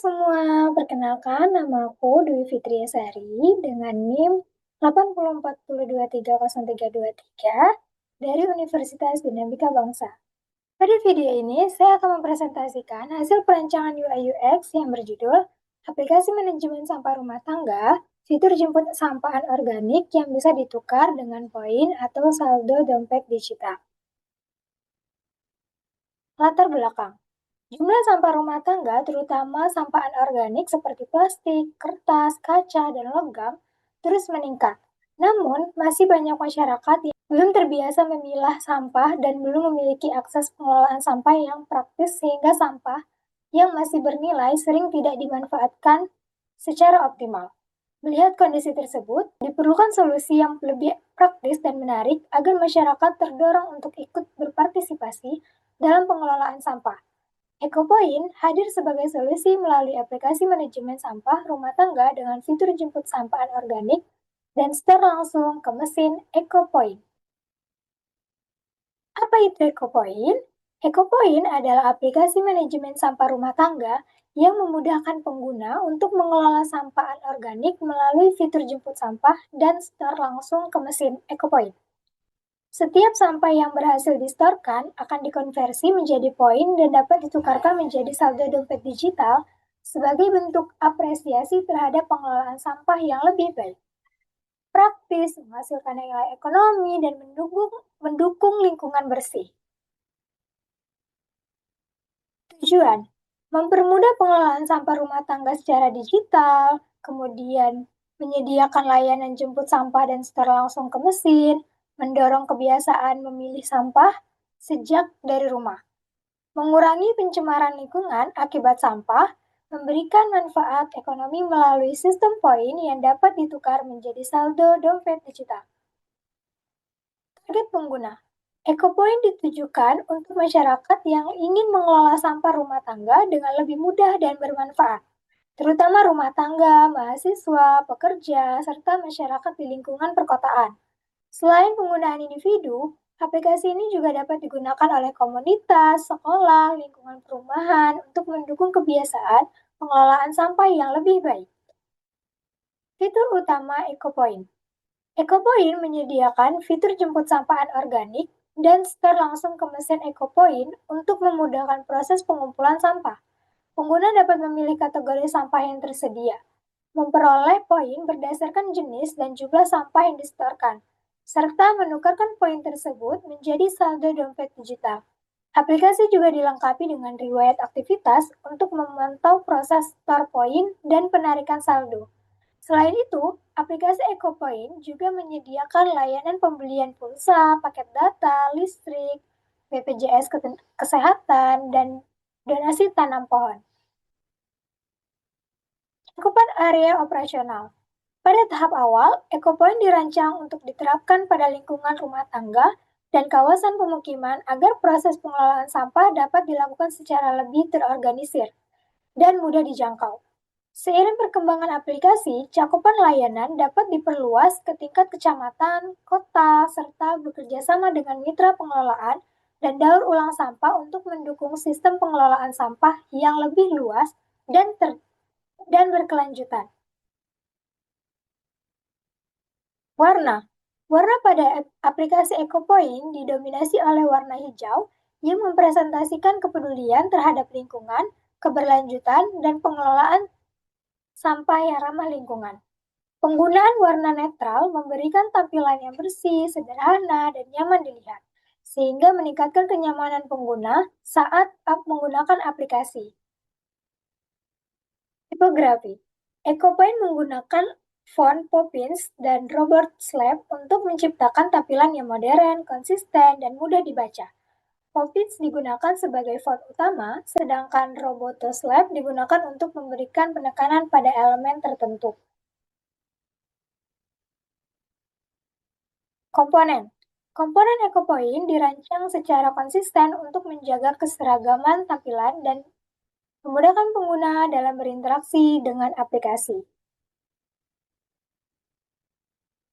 semua, perkenalkan nama aku Dwi Fitriasari dengan NIM 8040230323 dari Universitas Dinamika Bangsa. Pada video ini, saya akan mempresentasikan hasil perancangan UI UX yang berjudul Aplikasi Manajemen Sampah Rumah Tangga, fitur jemput sampah organik yang bisa ditukar dengan poin atau saldo dompet digital. Latar belakang. Jumlah sampah rumah tangga, terutama sampah anorganik seperti plastik, kertas, kaca, dan logam, terus meningkat. Namun, masih banyak masyarakat yang belum terbiasa memilah sampah dan belum memiliki akses pengelolaan sampah yang praktis sehingga sampah yang masih bernilai sering tidak dimanfaatkan secara optimal. Melihat kondisi tersebut, diperlukan solusi yang lebih praktis dan menarik agar masyarakat terdorong untuk ikut berpartisipasi dalam pengelolaan sampah. EcoPoint hadir sebagai solusi melalui aplikasi manajemen sampah rumah tangga dengan fitur jemput sampah anorganik dan store langsung ke mesin EcoPoint. Apa itu EcoPoint? EcoPoint adalah aplikasi manajemen sampah rumah tangga yang memudahkan pengguna untuk mengelola sampah anorganik melalui fitur jemput sampah dan store langsung ke mesin EcoPoint. Setiap sampah yang berhasil distorkan akan dikonversi menjadi poin dan dapat ditukarkan menjadi saldo dompet digital sebagai bentuk apresiasi terhadap pengelolaan sampah yang lebih baik. Praktis, menghasilkan nilai ekonomi, dan mendukung lingkungan bersih. Tujuan, mempermudah pengelolaan sampah rumah tangga secara digital, kemudian menyediakan layanan jemput sampah dan store langsung ke mesin, mendorong kebiasaan memilih sampah sejak dari rumah, mengurangi pencemaran lingkungan akibat sampah, memberikan manfaat ekonomi melalui sistem poin yang dapat ditukar menjadi saldo dompet digital. Target pengguna, EcoPoint ditujukan untuk masyarakat yang ingin mengelola sampah rumah tangga dengan lebih mudah dan bermanfaat, terutama rumah tangga, mahasiswa, pekerja, serta masyarakat di lingkungan perkotaan. Selain penggunaan individu, aplikasi ini juga dapat digunakan oleh komunitas, sekolah, lingkungan perumahan untuk mendukung kebiasaan pengelolaan sampah yang lebih baik. Fitur utama EcoPoint. EcoPoint menyediakan fitur jemput sampah anorganik dan store langsung ke mesin EcoPoint untuk memudahkan proses pengumpulan sampah. Pengguna dapat memilih kategori sampah yang tersedia, memperoleh poin berdasarkan jenis dan jumlah sampah yang distorkan, serta menukarkan poin tersebut menjadi saldo dompet digital. Aplikasi juga dilengkapi dengan riwayat aktivitas untuk memantau proses store poin dan penarikan saldo. Selain itu, aplikasi EcoPoint juga menyediakan layanan pembelian pulsa, paket data, listrik, BPJS Kesehatan, dan donasi tanam pohon. Cakupan area operasional. Pada tahap awal, EcoPoint dirancang untuk diterapkan pada lingkungan rumah tangga dan kawasan pemukiman agar proses pengelolaan sampah dapat dilakukan secara lebih terorganisir dan mudah dijangkau. Seiring perkembangan aplikasi, cakupan layanan dapat diperluas ke tingkat kecamatan, kota, serta bekerja sama dengan mitra pengelolaan dan daur ulang sampah untuk mendukung sistem pengelolaan sampah yang lebih luas dan berkelanjutan. Warna. Warna pada aplikasi EcoPoint didominasi oleh warna hijau yang mempresentasikan kepedulian terhadap lingkungan, keberlanjutan, dan pengelolaan sampah yang ramah lingkungan. Penggunaan warna netral memberikan tampilan yang bersih, sederhana, dan nyaman dilihat, sehingga meningkatkan kenyamanan pengguna saat menggunakan aplikasi. Tipografi. EcoPoint menggunakan font Poppins dan Robert Slab untuk menciptakan tampilan yang modern, konsisten, dan mudah dibaca. Poppins digunakan sebagai font utama, sedangkan Roboto Slab digunakan untuk memberikan penekanan pada elemen tertentu. Komponen. Komponen EcoPoint dirancang secara konsisten untuk menjaga keseragaman tampilan dan memudahkan pengguna dalam berinteraksi dengan aplikasi.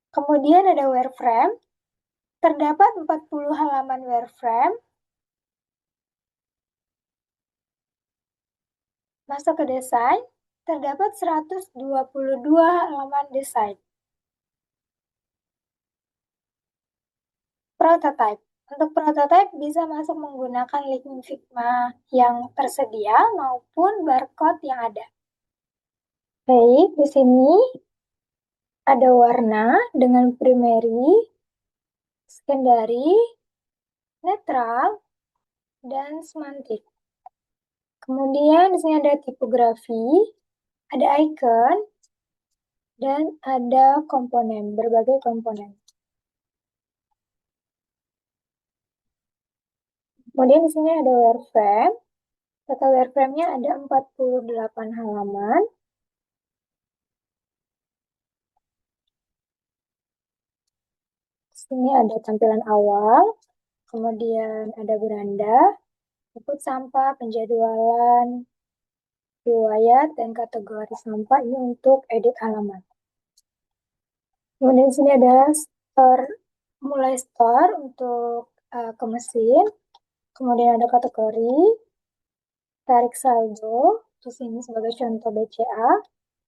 Kemudian ada wireframe. Terdapat 40 halaman wireframe. Masuk ke desain, terdapat 122 halaman desain. Prototype. Untuk prototype bisa masuk menggunakan link Figma yang tersedia maupun barcode yang ada. Baik, di sini ada warna dengan primary, secondary, netral, dan semantik. Kemudian di sini ada tipografi, ada icon, dan ada komponen, berbagai komponen. Kemudian di sini ada wireframe. Total wireframe-nya ada 48 halaman. Di sini ada tampilan awal, kemudian ada beranda, input sampah, penjadwalan, riwayat, dan kategori sampah ini untuk edit halaman. Kemudian di sini ada store, mulai store untuk ke mesin, kemudian ada kategori, tarik saldo, di sini sebagai contoh BCA,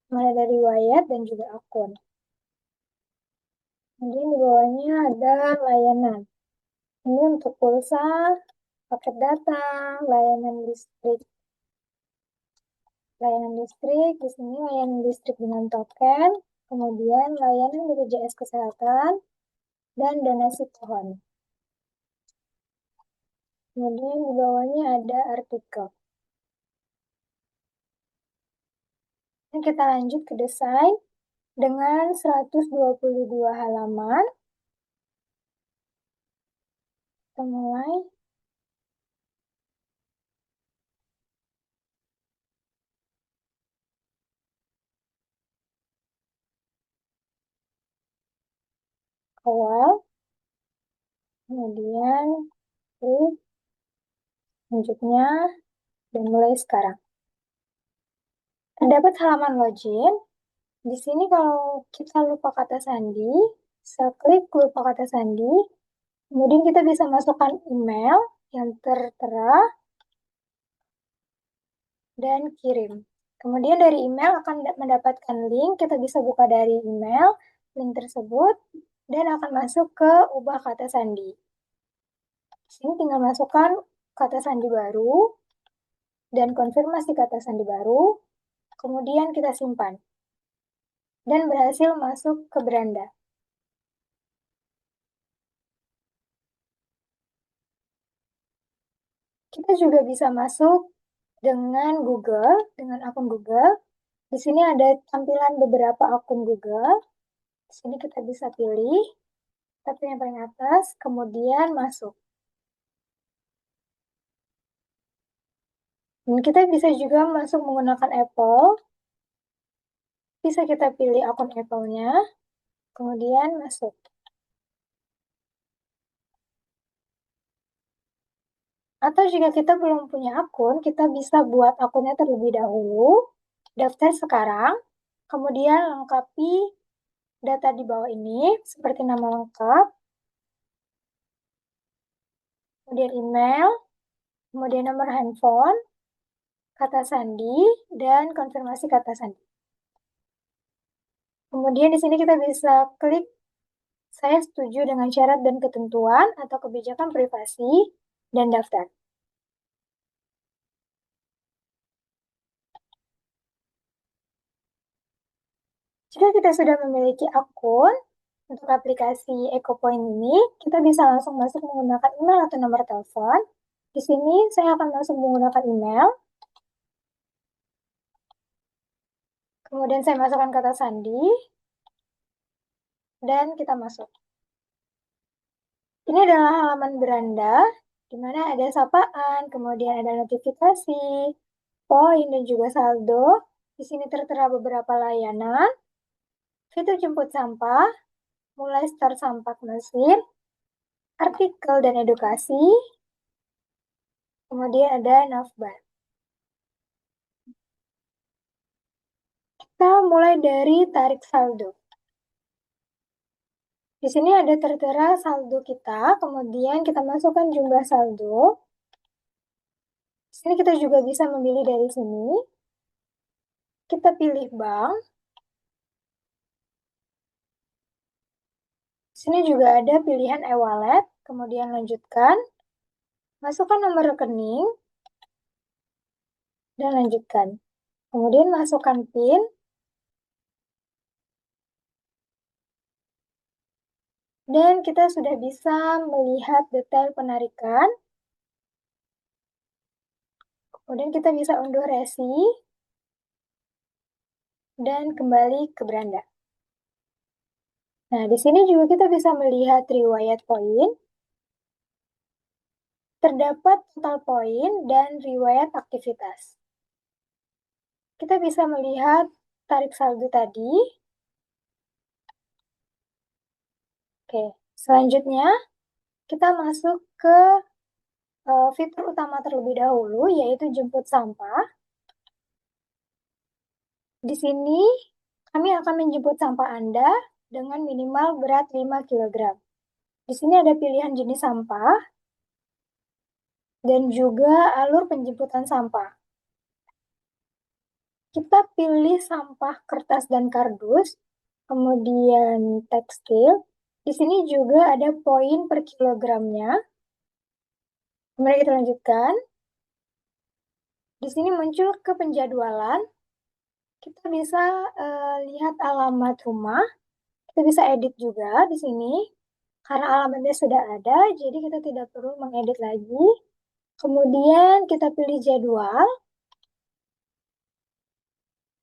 kemudian ada riwayat dan juga akun. Kemudian di bawahnya ada layanan. Ini untuk pulsa, paket data, layanan listrik. Layanan listrik, di sini layanan listrik dengan token, kemudian layanan BPJS Kesehatan, dan donasi pohon. Kemudian di bawahnya ada artikel. Dan kita lanjut ke desain dengan 122 halaman. Kita mulai. Awal, kemudian klik, selanjutnya, dan mulai sekarang. Terdapat halaman login. Di sini kalau kita lupa kata sandi, bisa klik lupa kata sandi. Kemudian kita bisa masukkan email yang tertera dan kirim. Kemudian dari email akan mendapatkan link, kita bisa buka dari email, link tersebut, dan akan masuk ke ubah kata sandi. Di sini tinggal masukkan kata sandi baru, dan konfirmasi kata sandi baru, kemudian kita simpan. Dan berhasil masuk ke beranda. Kita juga bisa masuk dengan Google, dengan akun Google. Di sini ada tampilan beberapa akun Google. Di sini kita bisa pilih, tapi yang paling atas, kemudian masuk. Dan kita bisa juga masuk menggunakan Apple. Bisa kita pilih akun Apple-nya, kemudian masuk. Atau jika kita belum punya akun, kita bisa buat akunnya terlebih dahulu, daftar sekarang, kemudian lengkapi data di bawah ini, seperti nama lengkap, kemudian email, kemudian nomor handphone, kata sandi, dan konfirmasi kata sandi. Kemudian di sini kita bisa klik saya setuju dengan syarat dan ketentuan atau kebijakan privasi dan daftar. Jika kita sudah memiliki akun untuk aplikasi EcoPoint ini, kita bisa langsung masuk menggunakan email atau nomor telepon. Di sini saya akan masuk menggunakan email. Kemudian saya masukkan kata sandi. Dan kita masuk. Ini adalah halaman beranda, di mana ada sapaan, kemudian ada notifikasi, poin, dan juga saldo. Di sini tertera beberapa layanan, fitur jemput sampah, mulai start sampah ke mesin, artikel dan edukasi, kemudian ada navbar. Kita mulai dari tarik saldo. Di sini ada tertera saldo kita, kemudian kita masukkan jumlah saldo. Di sini kita juga bisa memilih dari sini. Kita pilih bank. Sini juga ada pilihan e-wallet, kemudian lanjutkan, masukkan nomor rekening, dan lanjutkan. Kemudian masukkan PIN, dan kita sudah bisa melihat detail penarikan. Kemudian kita bisa unduh resi, dan kembali ke beranda. Nah, di sini juga kita bisa melihat riwayat poin, terdapat total poin, dan riwayat aktivitas. Kita bisa melihat tarik saldo tadi. Oke, selanjutnya kita masuk ke fitur utama terlebih dahulu, yaitu jemput sampah. Di sini kami akan menjemput sampah Anda dengan minimal berat 5 kg. Di sini ada pilihan jenis sampah dan juga alur penjemputan sampah. Kita pilih sampah kertas dan kardus, kemudian tekstil. Di sini juga ada poin per kilogramnya. Kemudian kita lanjutkan. Di sini muncul ke penjadwalan. Kita bisa lihat alamat rumah. Kita bisa edit juga di sini. Karena alamatnya sudah ada, jadi kita tidak perlu mengedit lagi. Kemudian kita pilih jadwal.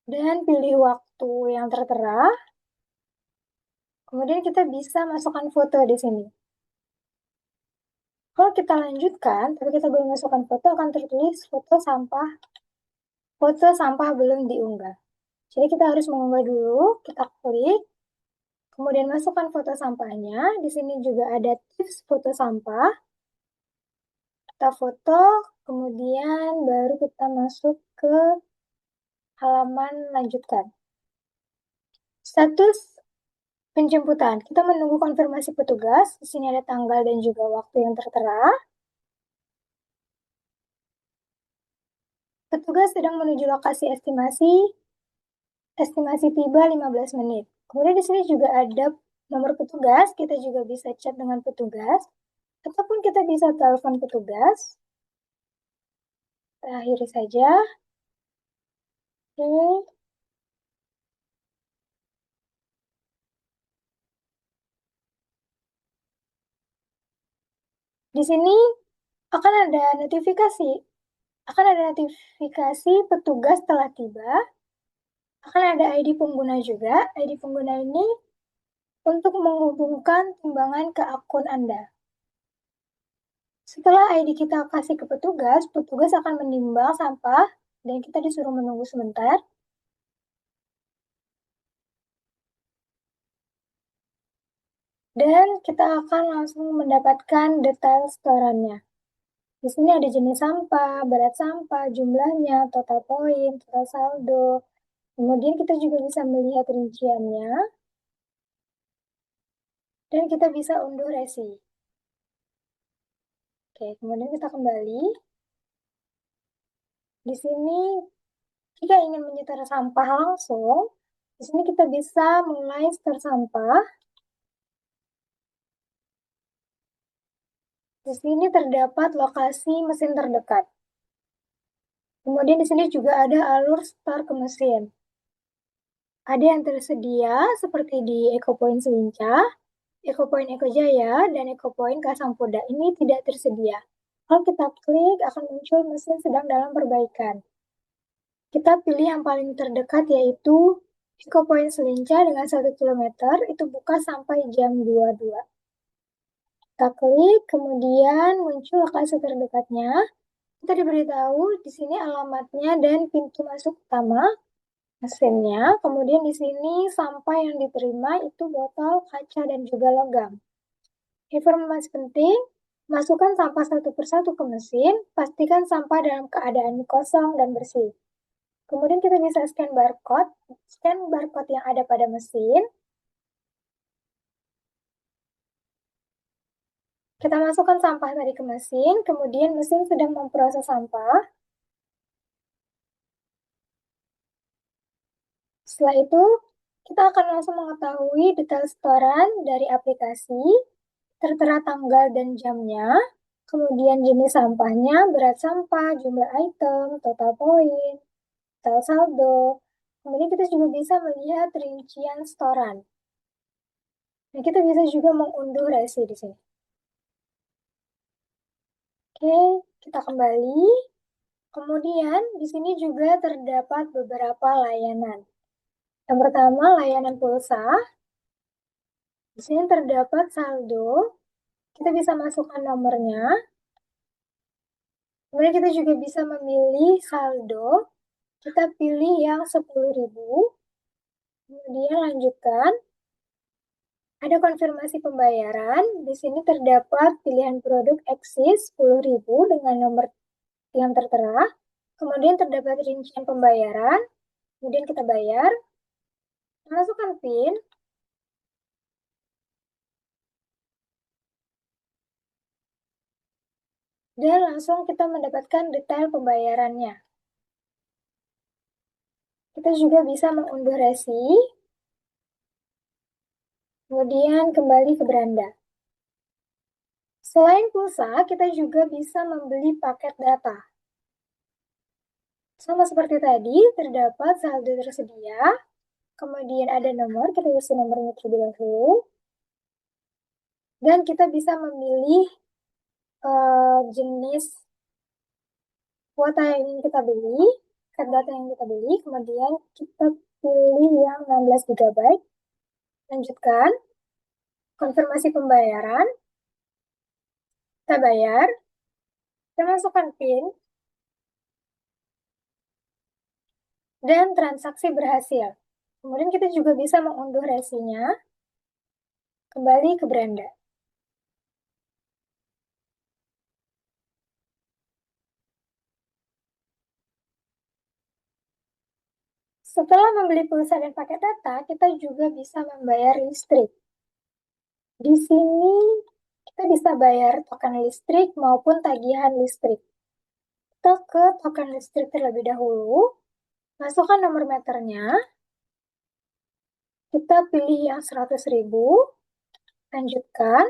Dan pilih waktu yang tertera. Kemudian kita bisa masukkan foto di sini. Kalau kita lanjutkan, tapi kita belum masukkan foto, akan tertulis foto sampah belum diunggah. Jadi kita harus mengunggah dulu, kita klik, kemudian masukkan foto sampahnya. Di sini juga ada tips foto sampah. Kita foto, kemudian baru kita masuk ke halaman lanjutkan. Status penjemputan. Kita menunggu konfirmasi petugas. Di sini ada tanggal dan juga waktu yang tertera. Petugas sedang menuju lokasi estimasi tiba 15 menit. Kemudian di sini juga ada nomor petugas, kita juga bisa chat dengan petugas, ataupun kita bisa telepon petugas. Kita akhiri saja. Oke. Di sini akan ada notifikasi petugas telah tiba. Akan ada ID pengguna juga. ID pengguna ini untuk menghubungkan timbangan ke akun Anda. Setelah ID kita kasih ke petugas, petugas akan menimbang sampah dan kita disuruh menunggu sebentar. Dan kita akan langsung mendapatkan detail setorannya. Di sini ada jenis sampah, berat sampah, jumlahnya, total poin, total saldo. Kemudian kita juga bisa melihat rinciannya. Dan kita bisa unduh resi. Oke, kemudian kita kembali. Di sini jika ingin menyetor sampah langsung, di sini kita bisa mulai setor sampah. Di sini terdapat lokasi mesin terdekat. Kemudian di sini juga ada alur setor ke mesin. Ada yang tersedia seperti di Ecopoint Selincah, Ecopoint Ekojaya, dan Ecopoint Kasangpoda. Ini tidak tersedia. Kalau kita klik, akan muncul mesin sedang dalam perbaikan. Kita pilih yang paling terdekat, yaitu Ecopoint Selincah dengan 1 km, itu buka sampai jam 22. Kita klik, kemudian muncul lokasi terdekatnya. Kita diberitahu di sini alamatnya dan pintu masuk utama mesinnya. Kemudian di sini sampah yang diterima itu botol, kaca, dan juga logam. Informasi penting, masukkan sampah satu persatu ke mesin, pastikan sampah dalam keadaan kosong dan bersih. Kemudian kita bisa scan barcode yang ada pada mesin. Kita masukkan sampah tadi ke mesin, kemudian mesin sedang memproses sampah. Setelah itu, kita akan langsung mengetahui detail setoran dari aplikasi, tertera tanggal dan jamnya, kemudian jenis sampahnya, berat sampah, jumlah item, total poin, total saldo. Kemudian kita juga bisa melihat rincian setoran. Nah, kita bisa juga mengunduh resi di sini. Oke, kita kembali. Kemudian di sini juga terdapat beberapa layanan. Yang pertama, layanan pulsa. Di sini terdapat saldo. Kita bisa masukkan nomornya. Kemudian kita juga bisa memilih saldo. Kita pilih yang 10.000. Kemudian lanjutkan. Ada konfirmasi pembayaran. Di sini terdapat pilihan produk Eksis 10.000 dengan nomor yang tertera. Kemudian terdapat rincian pembayaran. Kemudian kita bayar. Masukkan PIN. Dan langsung kita mendapatkan detail pembayarannya. Kita juga bisa mengunduh resi. Kemudian kembali ke beranda. Selain pulsa, kita juga bisa membeli paket data. Sama seperti tadi, terdapat saldo tersedia, kemudian ada nomor, kita isi nomornya terlebih dahulu, dan kita bisa memilih jenis kuota yang ingin kita beli, paket data yang kita beli, kemudian kita pilih yang 16 GB, lanjutkan, konfirmasi pembayaran, kita bayar, kita masukkan PIN, dan transaksi berhasil. Kemudian kita juga bisa mengunduh resinya, kembali ke beranda. Setelah membeli pulsa dan paket data, kita juga bisa membayar listrik. Di sini kita bisa bayar token listrik maupun tagihan listrik. Kita ke token listrik terlebih dahulu, masukkan nomor meternya, kita pilih yang 100.000, lanjutkan,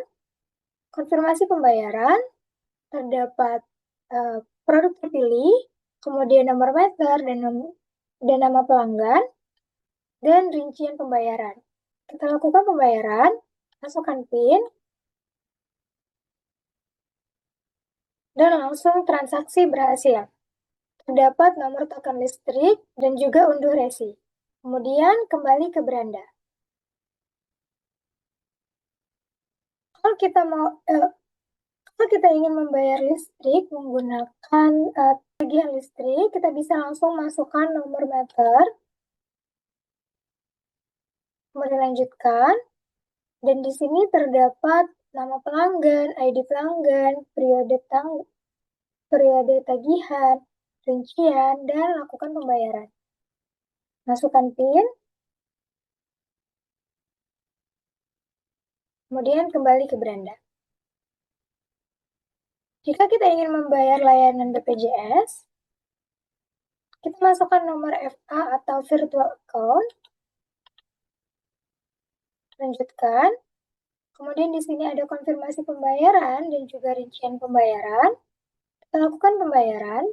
konfirmasi pembayaran, terdapat produk terpilih, kemudian nomor meter dan nama pelanggan, dan rincian pembayaran. Kita lakukan pembayaran, masukkan PIN, dan langsung transaksi berhasil. Terdapat nomor token listrik dan juga unduh resi. Kemudian kembali ke beranda. Kalau kita ingin membayar listrik menggunakan tagihan listrik, kita bisa langsung masukkan nomor meter, kemudian lanjutkan, dan di sini terdapat nama pelanggan, ID pelanggan, periode tagihan, rincian, dan lakukan pembayaran. Masukkan PIN, kemudian kembali ke beranda. Jika kita ingin membayar layanan BPJS, kita masukkan nomor FA atau virtual account, lanjutkan. Kemudian di sini ada konfirmasi pembayaran dan juga rincian pembayaran. Kita lakukan pembayaran.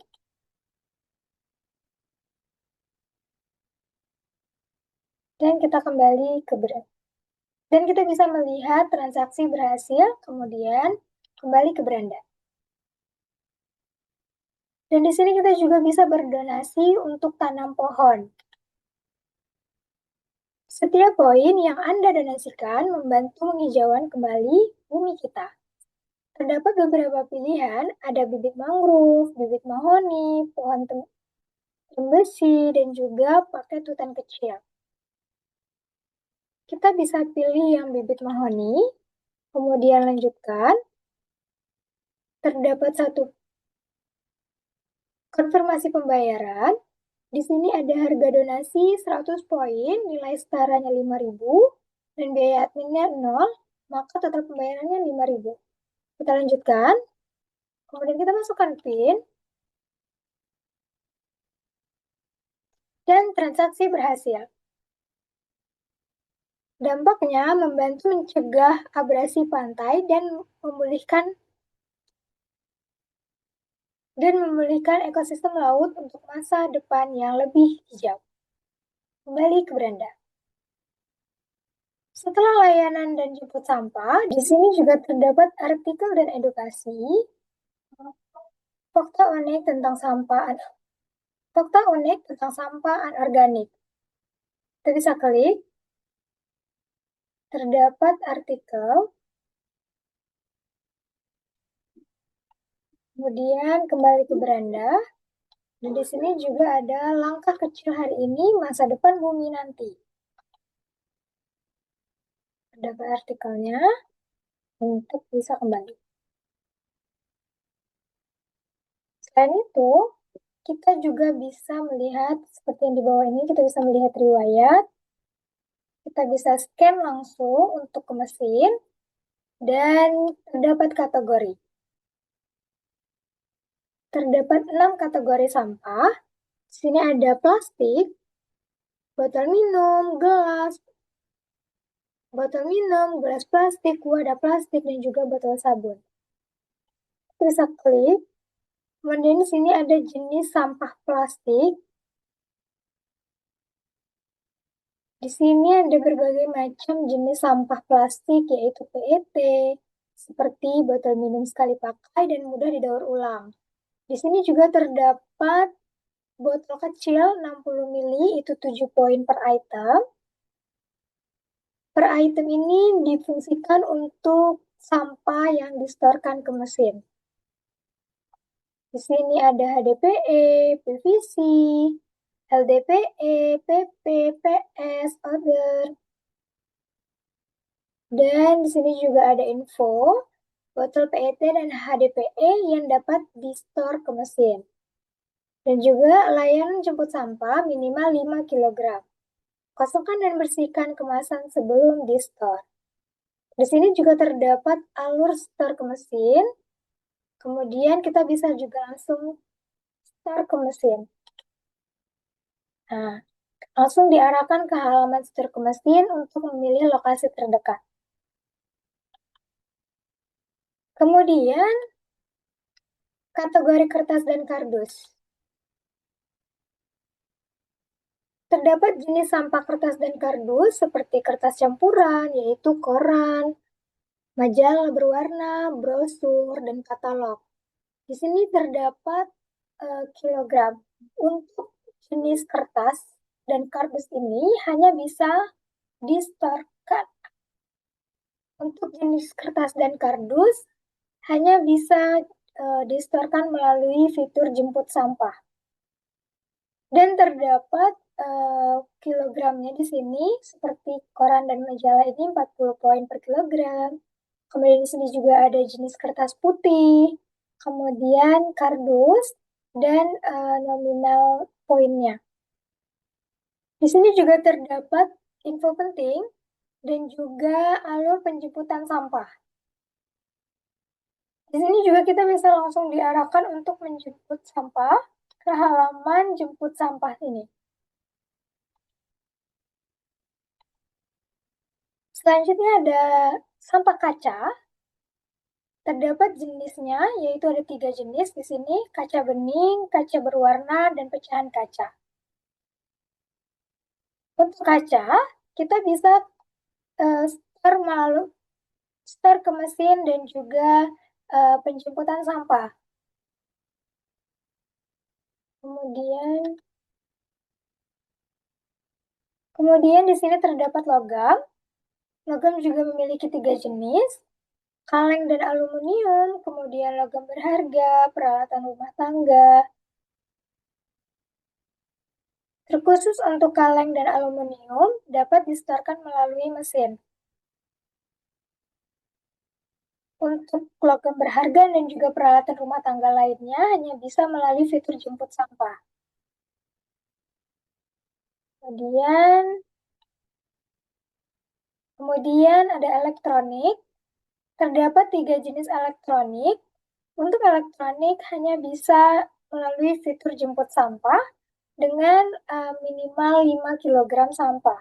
Dan kita kembali ke beranda. Dan kita bisa melihat transaksi berhasil, kemudian kembali ke beranda. Dan di sini kita juga bisa berdonasi untuk tanam pohon. Setiap poin yang Anda donasikan membantu menghijaukan kembali bumi kita. Terdapat beberapa pilihan, ada bibit mangrove, bibit mahoni, pohon tembesi, dan juga paket hutan kecil. Kita bisa pilih yang bibit mahoni, kemudian lanjutkan. Terdapat satu konfirmasi pembayaran. Di sini ada harga donasi 100 poin, nilai setaranya 5.000, dan biaya adminnya 0, maka total pembayarannya 5.000. Kita lanjutkan, kemudian kita masukkan PIN, dan transaksi berhasil. Dampaknya membantu mencegah abrasi pantai dan memulihkan ekosistem laut untuk masa depan yang lebih hijau. Kembali ke beranda. Setelah layanan dan jemput sampah, di sini juga terdapat artikel dan edukasi, fakta unik tentang sampah anorganik. Kita bisa klik, terdapat artikel, kemudian kembali ke beranda, dan di sini juga ada langkah kecil hari ini, masa depan bumi nanti. Terdapat artikelnya untuk bisa kembali. Selain itu, kita juga bisa melihat, seperti yang di bawah ini, kita bisa melihat riwayat, kita bisa scan langsung untuk ke mesin, dan terdapat kategori. Terdapat 6 kategori sampah. Di sini ada plastik, botol minum, gelas plastik, wadah plastik, dan juga botol sabun. Kita bisa klik. Kemudian di sini ada jenis sampah plastik. Di sini ada berbagai macam jenis sampah plastik, yaitu PET, seperti botol minum sekali pakai dan mudah didaur ulang. Di sini juga terdapat botol kecil 60 ml, itu 7 poin per item. Per item ini difungsikan untuk sampah yang distorkan ke mesin. Di sini ada HDPE, PVC, LDPE, PP, PS, other. Dan di sini juga ada info botol PET dan HDPE yang dapat di-store ke mesin. Dan juga layanan jemput sampah minimal 5 kg. Kosongkan dan bersihkan kemasan sebelum di-store. Di sini juga terdapat alur store ke mesin. Kemudian kita bisa juga langsung store ke mesin. Nah, langsung diarahkan ke halaman store ke mesin untuk memilih lokasi terdekat. Kemudian, kategori kertas dan kardus. Terdapat jenis sampah kertas dan kardus seperti kertas campuran, yaitu koran, majalah berwarna, brosur, dan katalog. Di sini terdapat kilogram. Untuk jenis kertas dan kardus ini hanya bisa distorkan. Untuk jenis kertas dan kardus hanya bisa distorkan melalui fitur jemput sampah. Dan terdapat kilogramnya di sini, seperti koran dan majalah ini 40 poin per kilogram. Kemudian di sini juga ada jenis kertas putih, kemudian kardus, dan nominal poinnya. Di sini juga terdapat info penting dan juga alur penjemputan sampah. Di sini juga kita bisa langsung diarahkan untuk menjemput sampah ke halaman jemput sampah ini. Selanjutnya ada sampah kaca. Terdapat jenisnya, yaitu ada 3 jenis di sini, kaca bening, kaca berwarna, dan pecahan kaca. Untuk kaca, kita bisa store ke mesin dan juga penjemputan sampah. Kemudian di sini terdapat logam. Logam juga memiliki 3 jenis, kaleng dan aluminium, kemudian logam berharga, peralatan rumah tangga. Terkhusus untuk kaleng dan aluminium dapat distorkan melalui mesin. Untuk logam berharga dan juga peralatan rumah tangga lainnya hanya bisa melalui fitur jemput sampah. Kemudian ada elektronik. Terdapat 3 jenis elektronik. Untuk elektronik hanya bisa melalui fitur jemput sampah dengan minimal 5 kg sampah.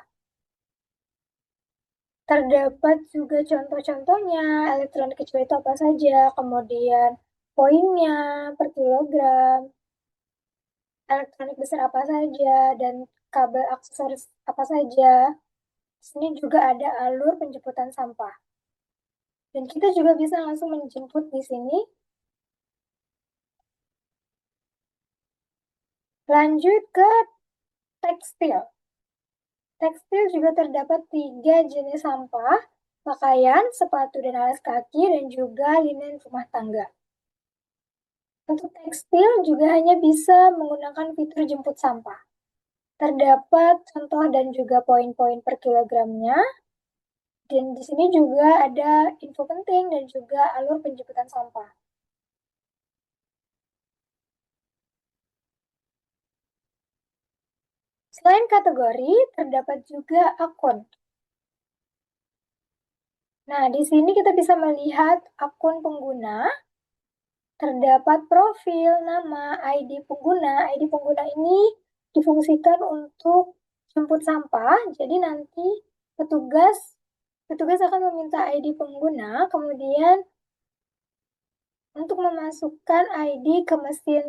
Terdapat juga contoh-contohnya, elektronik kecil itu apa saja, kemudian poinnya per kilogram, elektronik besar apa saja, dan kabel aksesoris apa saja. Di sini juga ada alur penjemputan sampah. Dan kita juga bisa langsung menjemput di sini. Lanjut ke tekstil. Tekstil juga terdapat 3 jenis sampah, pakaian, sepatu dan alas kaki, dan juga linen rumah tangga. Untuk tekstil juga hanya bisa menggunakan fitur jemput sampah. Terdapat contoh dan juga poin-poin per kilogramnya. Dan di sini juga ada info penting dan juga alur penjemputan sampah. Selain kategori, terdapat juga akun. Nah, di sini kita bisa melihat akun pengguna, terdapat profil, nama, ID pengguna. ID pengguna ini difungsikan untuk jemput sampah. Jadi nanti petugas petugas akan meminta ID pengguna, kemudian untuk memasukkan ID ke mesin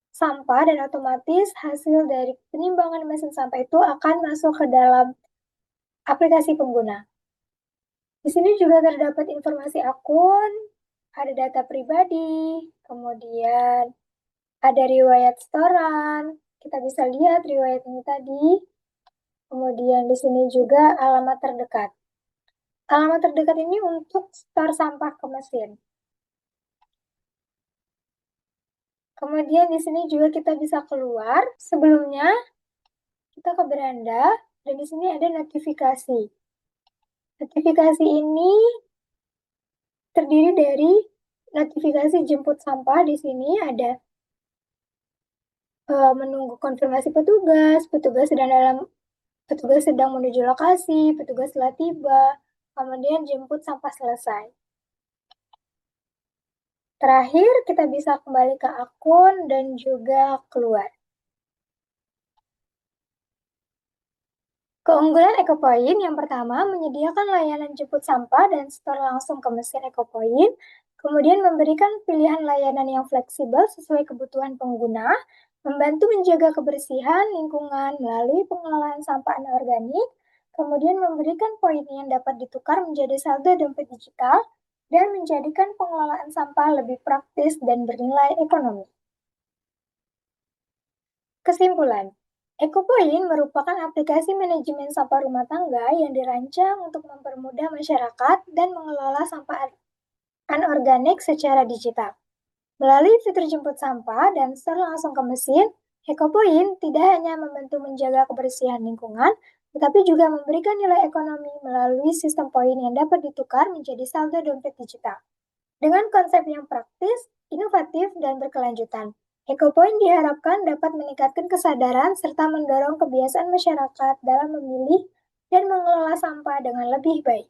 sampah dan otomatis hasil dari penimbangan mesin sampah itu akan masuk ke dalam aplikasi pengguna. Di sini juga terdapat informasi akun, ada data pribadi, kemudian ada riwayat setoran. Kita bisa lihat riwayat ini tadi. Kemudian di sini juga alamat terdekat. Alamat terdekat ini untuk setor sampah ke mesin. Kemudian di sini juga kita bisa keluar. Sebelumnya kita ke beranda dan di sini ada notifikasi. Notifikasi ini terdiri dari notifikasi jemput sampah. Di sini ada menunggu konfirmasi petugas, petugas sedang menuju lokasi, petugas telah tiba, kemudian jemput sampah selesai. Terakhir, kita bisa kembali ke akun dan juga keluar. Keunggulan EcoPoint yang pertama menyediakan layanan jemput sampah dan setor langsung ke mesin EcoPoint, kemudian memberikan pilihan layanan yang fleksibel sesuai kebutuhan pengguna, membantu menjaga kebersihan lingkungan melalui pengelolaan sampah anorganik, kemudian memberikan poin yang dapat ditukar menjadi saldo dompet digital, dan menjadikan pengelolaan sampah lebih praktis dan bernilai ekonomi. Kesimpulan, EcoPoint merupakan aplikasi manajemen sampah rumah tangga yang dirancang untuk mempermudah masyarakat dan mengelola sampah anorganik secara digital. Melalui fitur jemput sampah dan setor langsung ke mesin, EcoPoint tidak hanya membantu menjaga kebersihan lingkungan, tetapi juga memberikan nilai ekonomi melalui sistem poin yang dapat ditukar menjadi saldo dompet digital. Dengan konsep yang praktis, inovatif, dan berkelanjutan, EcoPoint diharapkan dapat meningkatkan kesadaran serta mendorong kebiasaan masyarakat dalam memilih dan mengelola sampah dengan lebih baik.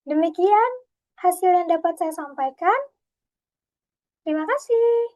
Demikian hasil yang dapat saya sampaikan. Terima kasih.